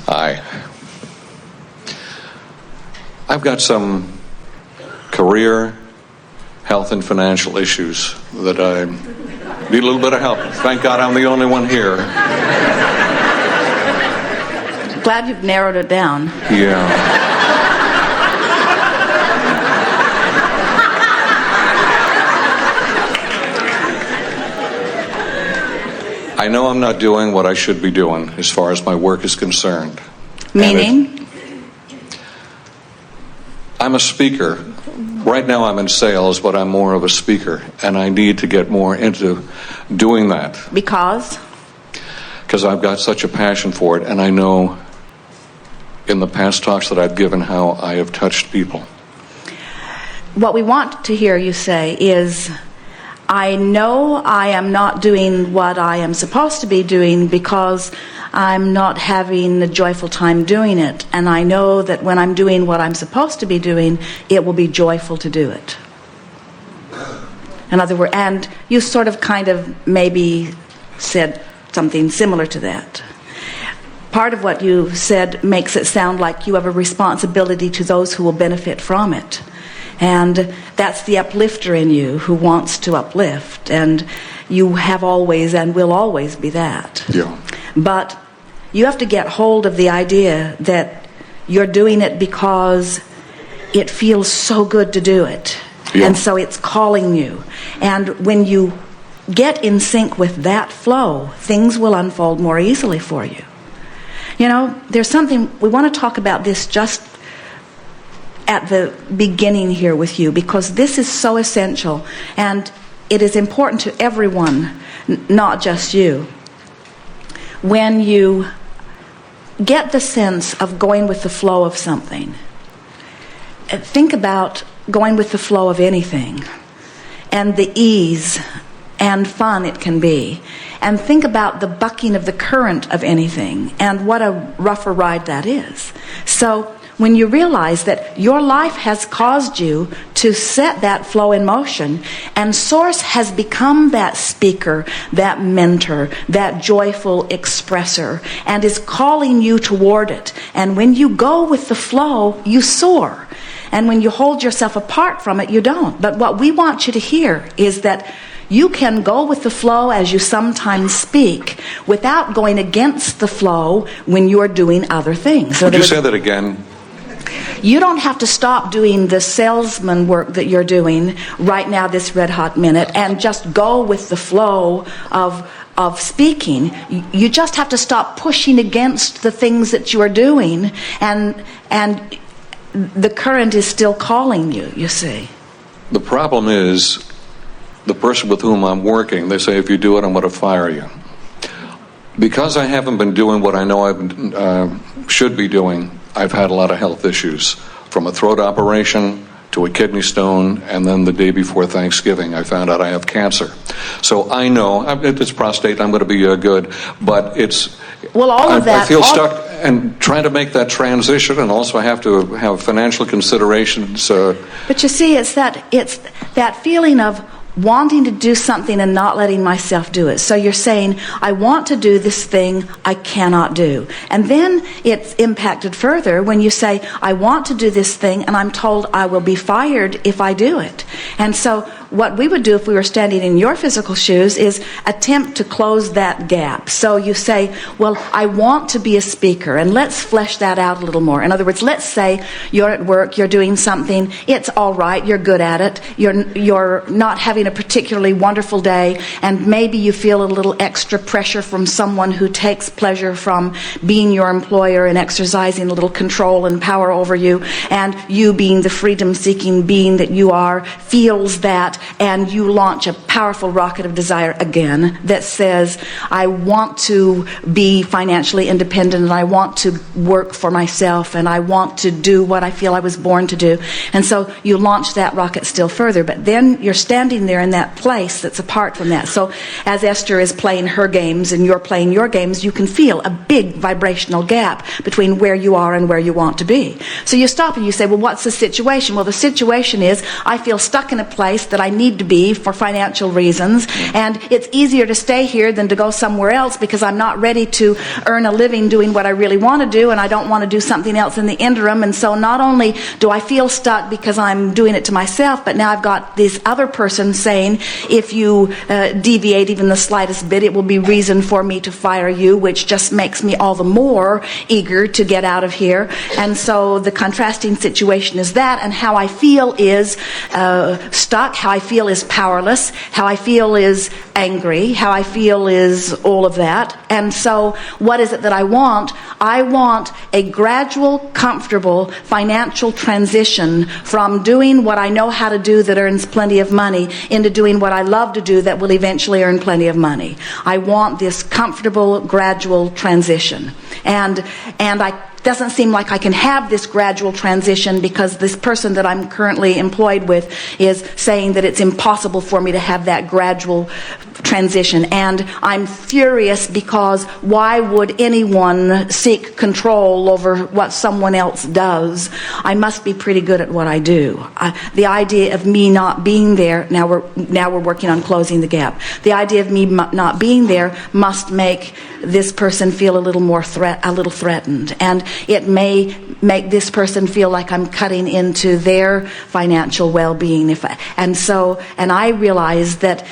Hi. I've got some career, health, and financial issues that I need a little bit of help. Thank God I'm the only one here. Glad you've narrowed it down. Yeah. I know I'm not doing what I should be doing as far as my work is concerned. Meaning? I'm a speaker. Right now I'm in sales, but I'm more of a speaker, and I need to get more into doing that. Because? Because I've got such a passion for it, and I know in the past talks that I've given how I have touched people. What we want to hear you say is, I know I am not doing what I am supposed to be doing because I'm not having a joyful time doing it. And I know that when I'm doing what I'm supposed to be doing, it will be joyful to do it. In other words, and you sort of kind of maybe said something similar to that. Part of what you said makes it sound like you have a responsibility to those who will benefit from it. And that's the uplifter in you who wants to uplift. And you have always and will always be that. Yeah. But you have to get hold of the idea that you're doing it because it feels so good to do it. Yeah. And so it's calling you. And when you get in sync with that flow, things will unfold more easily for you. You know, there's something, we want to talk about this just at the beginning here with you, because this is so essential and it is important to everyone, not just you. When you get the sense of going with the flow of something, think about going with the flow of anything and the ease and fun it can be, and think about the bucking of the current of anything and what a rougher ride that is. So when you realize that your life has caused you to set that flow in motion, and Source has become that speaker, that mentor, that joyful expresser, and is calling you toward it. And when you go with the flow, you soar. And when you hold yourself apart from it, you don't. But what we want you to hear is that you can go with the flow as you sometimes speak without going against the flow when you're doing other things. Would you say that again? You don't have to stop doing the salesman work that you're doing right now, this red hot minute, and just go with the flow of speaking. You just have to stop pushing against the things that you are doing, and the current is still calling you, you see. The problem is the person with whom I'm working, they say, if you do it, I'm going to fire you. Because I haven't been doing what I know I should be doing, I've had a lot of health issues, from a throat operation to a kidney stone, and then the day before Thanksgiving I found out I have cancer. So I know, it's prostate, I'm going to be good, but it's... Well, all of that... I feel stuck and trying to make that transition, and also I have to have financial considerations. But you see, it's that feeling of wanting to do something and not letting myself do it. So you're saying, I want to do this thing I cannot do. And then it's impacted further when you say, I want to do this thing and I'm told I will be fired if I do it. And so what we would do if we were standing in your physical shoes is attempt to close that gap. So you say, well, I want to be a speaker, and let's flesh that out a little more. In other words, let's say you're at work, you're doing something, it's all right, you're good at it, you're not having a particularly wonderful day, and maybe you feel a little extra pressure from someone who takes pleasure from being your employer and exercising a little control and power over you, and you, being the freedom-seeking being that you are, feels that, and you launch a powerful rocket of desire again that says, I want to be financially independent, and I want to work for myself, and I want to do what I feel I was born to do. And so you launch that rocket still further, but then you're standing there in that place that's apart from that. So as Esther is playing her games and you're playing your games, you can feel a big vibrational gap between where you are and where you want to be. So you stop and you say, well, what's the situation? Well, the situation is I feel stuck in a place that I need to be for financial reasons. And it's easier to stay here than to go somewhere else because I'm not ready to earn a living doing what I really want to do, and I don't want to do something else in the interim. And so not only do I feel stuck because I'm doing it to myself, but now I've got this other person saying, if you deviate even the slightest bit, it will be reason for me to fire you, which just makes me all the more eager to get out of here. And so the contrasting situation is that, and how I feel is stuck, how I feel is powerless, how I feel is angry, how I feel is all of that. And so what is it that I want? I want a gradual, comfortable financial transition from doing what I know how to do that earns plenty of money into doing what I love to do that will eventually earn plenty of money. I want this comfortable, gradual transition. And doesn't seem like I can have this gradual transition because this person that I'm currently employed with is saying that it's impossible for me to have that gradual transition. And I'm furious because why would anyone seek control over what someone else does? I must be pretty good at what I do. The idea of me not being there, now we're working on closing the gap. The idea of me not being there must make this person feel a little threatened, and it may make this person feel like I'm cutting into their financial well-being. And I realized that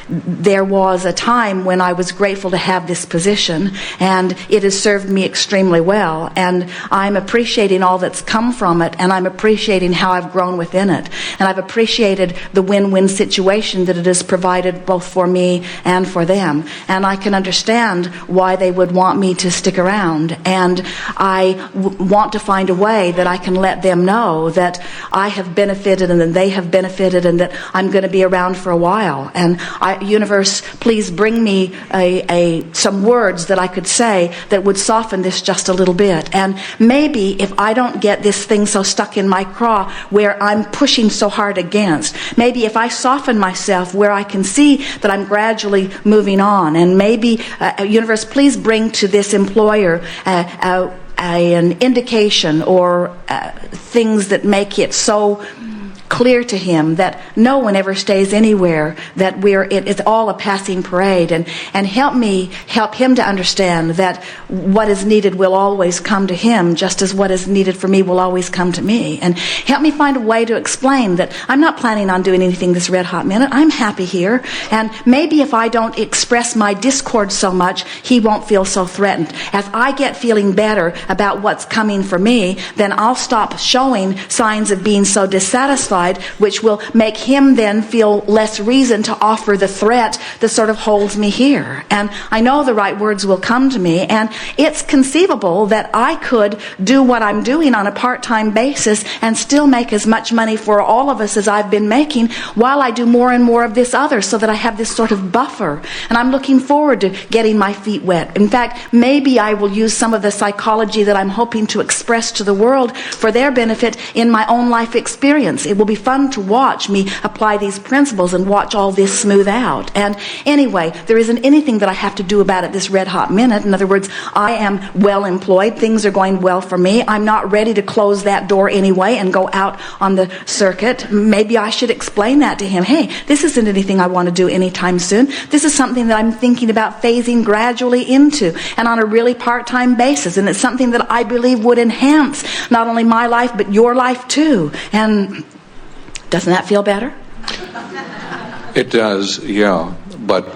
there was a time when I was grateful to have this position, and it has served me extremely well, and I'm appreciating all that's come from it, and I'm appreciating how I've grown within it, and I've appreciated the win-win situation that it has provided both for me and for them. And I can understand why they would want me to stick around, and I want to find a way that I can let them know that I have benefited and that they have benefited and that I'm going to be around for a while. And universe, please bring me some words that I could say that would soften this just a little bit. And maybe if I don't get this thing so stuck in my craw where I'm pushing so hard against, maybe if I soften myself where I can see that I'm gradually moving on, and maybe universe, please bring to this employer an indication or things that make it so clear to him that no one ever stays anywhere, that it's all a passing parade, and help him to understand that what is needed will always come to him, just as what is needed for me will always come to me. And help me find a way to explain that I'm not planning on doing anything this red hot minute. I'm happy here, and maybe if I don't express my discord so much, he won't feel so threatened. As I get feeling better about what's coming for me, then I'll stop showing signs of being so dissatisfied, which will make him then feel less reason to offer the threat that sort of holds me here. And I know the right words will come to me, and it's conceivable that I could do what I'm doing on a part-time basis and still make as much money for all of us as I've been making while I do more and more of this other, so that I have this sort of buffer. And I'm looking forward to getting my feet wet. In fact, maybe I will use some of the psychology that I'm hoping to express to the world for their benefit in my own life experience. It will be fun to watch me apply these principles and watch all this smooth out. And anyway, there isn't anything that I have to do about it this red hot minute. In other words, I am well employed. Things are going well for me. I'm not ready to close that door anyway and go out on the circuit. Maybe I should explain that to him. Hey, this isn't anything I want to do anytime soon. This is something that I'm thinking about phasing gradually into, and on a really part-time basis. And it's something that I believe would enhance not only my life, but your life too. And doesn't that feel better? It does, yeah. But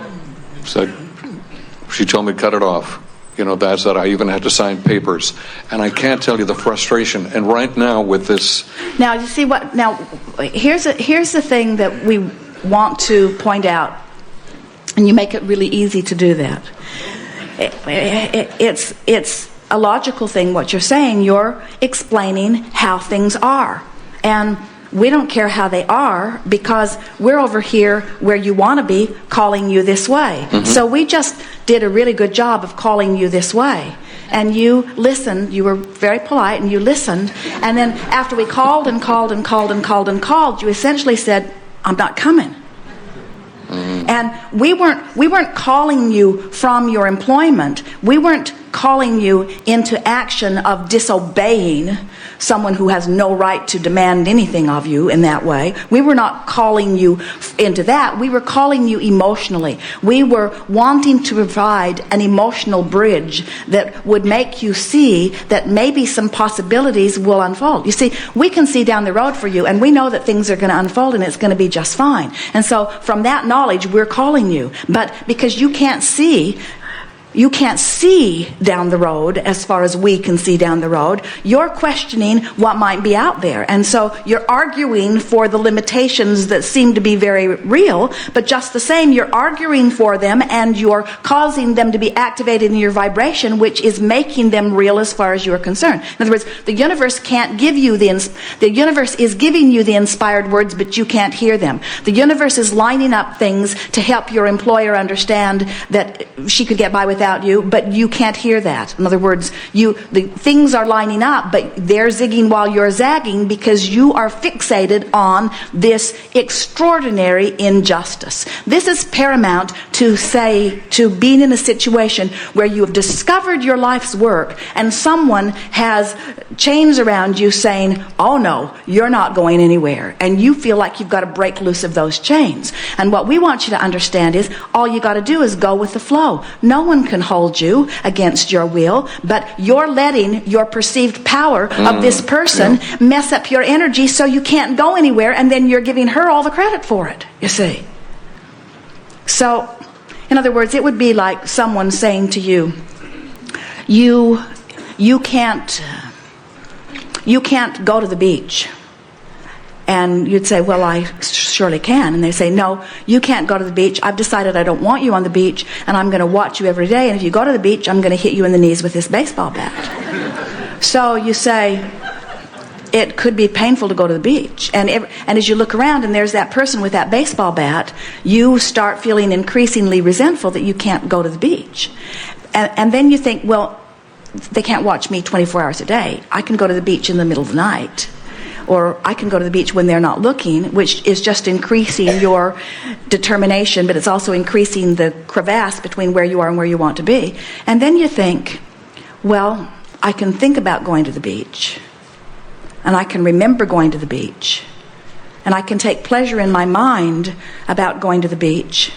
she told me to cut it off. That's that. I even had to sign papers. And I can't tell you the frustration. And right now with this... Now, you see what... Now, here's the thing that we want to point out. And you make it really easy to do that. It's a logical thing, what you're saying. You're explaining how things are. And we don't care how they are, because we're over here where you want to be, calling you this way. Mm-hmm. So we just did a really good job of calling you this way. And you listened. You were very polite, and you listened. And then after we called and called and called and called and called, you essentially said, I'm not coming. Mm-hmm. And we weren't calling you from your employment. We weren't calling you into action of disobeying someone who has no right to demand anything of you in that way. We were not calling you into that. We were calling you emotionally. We were wanting to provide an emotional bridge that would make you see that maybe some possibilities will unfold. You see, we can see down the road for you, and we know that things are going to unfold and it's going to be just fine. And so from that knowledge, we're calling you. But because you can't see down the road as far as we can see down the road, you're questioning what might be out there. And so you're arguing for the limitations that seem to be very real, but just the same, you're arguing for them and you're causing them to be activated in your vibration, which is making them real as far as you're concerned. In other words, the universe can't give you the universe is giving you the inspired words, but you can't hear them. The universe is lining up things to help your employer understand that she could get by without you, but you can't hear that. In other words, the things are lining up, but they're zigging while you're zagging because you are fixated on this extraordinary injustice. This is paramount to being in a situation where you have discovered your life's work and someone has chains around you saying, oh no, you're not going anywhere. And you feel like you've got to break loose of those chains. And what we want you to understand is all you got to do is go with the flow. No one can hold you against your will, but you're letting your perceived power of this person mess up your energy so you can't go anywhere, and then you're giving her all the credit for it, you see. So, in other words, it would be like someone saying to you, you can't go to the beach. And you'd say, well, I surely can. And they say, no, you can't go to the beach. I've decided I don't want you on the beach, and I'm going to watch you every day. And if you go to the beach, I'm going to hit you in the knees with this baseball bat. So you say, it could be painful to go to the beach. And as you look around and there's that person with that baseball bat, you start feeling increasingly resentful that you can't go to the beach. And then you think, well, they can't watch me 24 hours a day. I can go to the beach in the middle of the night. Or I can go to the beach when they're not looking, which is just increasing your determination, but it's also increasing the crevasse between where you are and where you want to be. And then you think, well, I can think about going to the beach, and I can remember going to the beach, and I can take pleasure in my mind about going to the beach,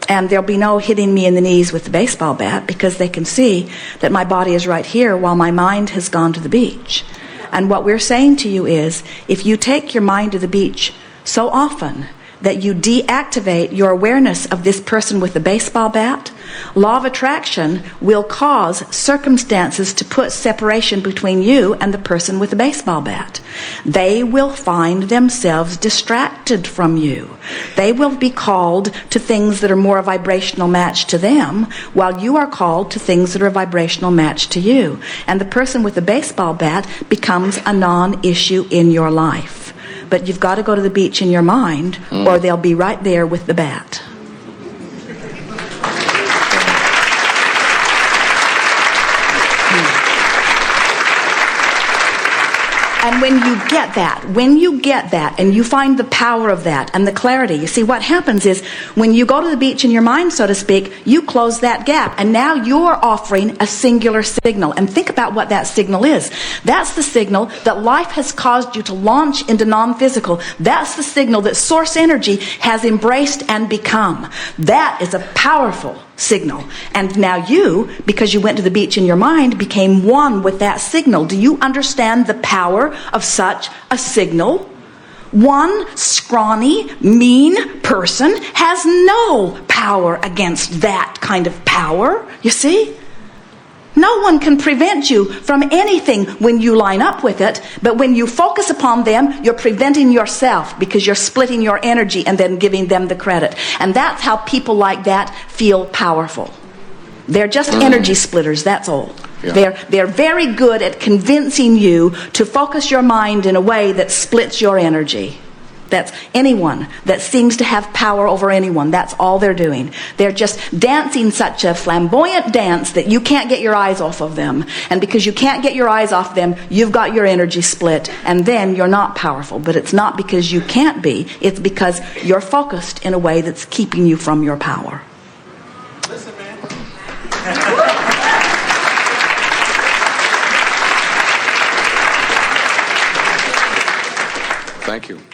and there'll be no hitting me in the knees with the baseball bat because they can see that my body is right here while my mind has gone to the beach. And what we're saying to you is, if you take your mind to the beach so often that you deactivate your awareness of this person with the baseball bat, law of attraction will cause circumstances to put separation between you and the person with the baseball bat. They will find themselves distracted from you. They will be called to things that are more a vibrational match to them, while you are called to things that are a vibrational match to you. And the person with the baseball bat becomes a non-issue in your life. But you've got to go to the beach in your mind, or they'll be right there with the bat. And when you get that, and you find the power of that and the clarity, you see what happens is when you go to the beach in your mind, so to speak, you close that gap. And now you're offering a singular signal. And think about what that signal is. That's the signal that life has caused you to launch into non-physical. That's the signal that source energy has embraced and become. That is a powerful signal. And now you, because you went to the beach in your mind, became one with that signal. Do you understand the power of such a signal? One scrawny, mean person has no power against that kind of power, you see? No one can prevent you from anything when you line up with it, but when you focus upon them, you're preventing yourself because you're splitting your energy and then giving them the credit. And that's how people like that feel powerful. They're just energy splitters, that's all. Yeah. They're very good at convincing you to focus your mind in a way that splits your energy. That's anyone that seems to have power over anyone. That's all they're doing. They're just dancing such a flamboyant dance that you can't get your eyes off of them. And because you can't get your eyes off them, you've got your energy split. And then you're not powerful. But it's not because you can't be. It's because you're focused in a way that's keeping you from your power. Listen, man. Thank you.